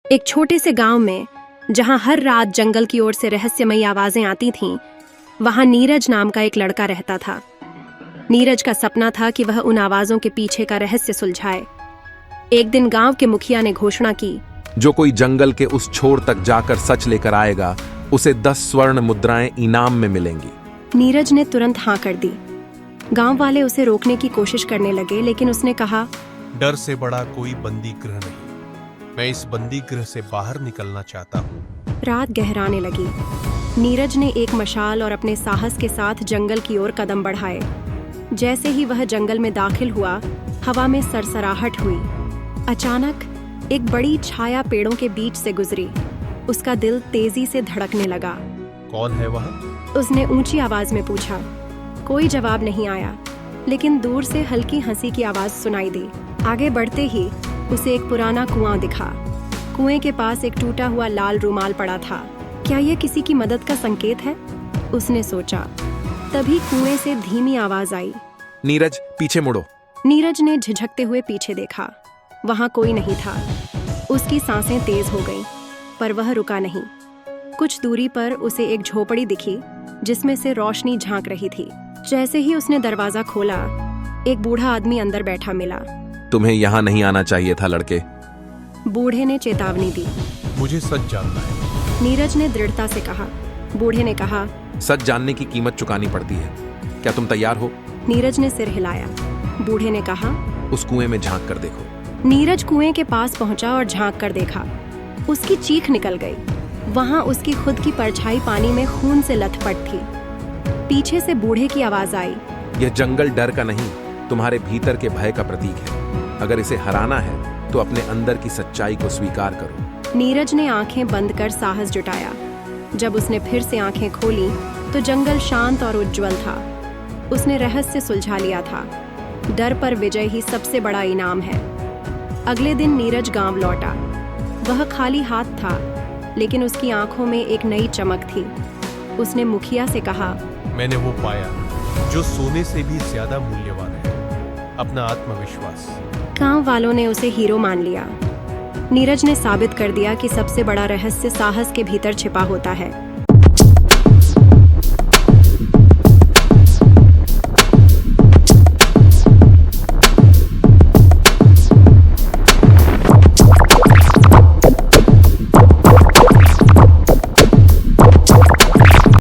एक छोटे से गांव में, जहां हर रात जंगल की ओर से रहस्यमयी आवाजें आती थीं, वहां नीरज नाम का एक लड़का रहता था। नीरज का सपना था कि वह उन आवाजों के पीछे का रहस्य सुलझाए। एक दिन गांव के मुखिया ने घोषणा की, जो कोई जंगल के उस छोर तक जाकर सच लेकर आएगा, उसे 10 स्वर्ण मुद्राएं इनाम में मिलेंगी। नीरज ने तुरंत हाँ कर दी। गांव वाले उसे रोकने की कोशिश करने लगे, लेकिन उसने कहा, डर से बड़ा कोई बंदी गृह नहीं। मैं इस बंदी गृह से बाहर निकलना चाहता हूँ। रात गहराने लगी। नीरज ने एक मशाल और अपने साहस के साथ जंगल की ओर कदम बढ़ाए। जैसे ही वह जंगल में दाखिल हुआ, हवा में सरसराहट हुई। अचानक एक बड़ी छाया पेड़ों के बीच से गुजरी। उसका दिल तेजी से धड़कने लगा। कौन है वह? उसने ऊंची आवाज में पूछा। कोई जवाब नहीं आया, लेकिन दूर से हल्की हंसी की आवाज सुनाई दी। आगे बढ़ते ही उसे एक पुराना कुआं दिखा। कुएं के पास एक टूटा हुआ लाल रुमाल पड़ा था। क्या यह किसी की मदद का संकेत है? उसने सोचा। तभी कुएं से धीमी आवाज आई, नीरज, पीछे मुड़ो। नीरज ने झिझकते हुए पीछे देखा। वहां कोई नहीं था। उसकी सांसें तेज हो गईं, पर वह रुका नहीं। कुछ दूरी पर उसे एक झोपड़ी दिखी, जिसमें से रोशनी झांक रही थी। जैसे ही उसने दरवाजा खोला, एक बूढ़ा आदमी अंदर बैठा मिला। तुम्हें यहाँ नहीं आना चाहिए था, लड़के। बूढ़े ने चेतावनी दी। मुझे सच जानना है। नीरज ने दृढ़ता से कहा। बूढ़े ने कहा, सच जानने की कीमत चुकानी पड़ती है। क्या तुम तैयार हो? नीरज ने सिर हिलाया। बूढ़े ने कहा, उस कुएं में झांक कर देखो। नीरज कुएं के पास पहुंचा और झांक कर देखा। उसकी चीख निकल गई। वहां उसकी खुद की परछाई पानी में खून से लथपथ थी। पीछे से बूढ़े की आवाज आई, यह जंगल डर का नहीं, तुम्हारे भीतर के भय का प्रतीक है। अगर इसे हराना है तो अपने अंदर की सच्चाई को स्वीकार करो। नीरज ने आंखें बंद कर साहस जुटाया। जब उसने फिर से आंखें खोली, तो जंगल शांत और उज्जवल था। उसने रहस्य सुलझा लिया था। डर पर विजय ही सबसे बड़ा इनाम है। अगले दिन नीरज गांव लौटा। वह खाली हाथ था, लेकिन उसकी आंखों में एक नई चमक थी। उसने मुखिया से कहा, मैंने वो पाया जो सोने से भी ज्यादा मूल्यवान है, अपना आत्मविश्वास। गांव वालों ने उसे हीरो मान लिया। नीरज ने साबित कर दिया कि सबसे बड़ा रहस्य साहस के भीतर छिपा होता है।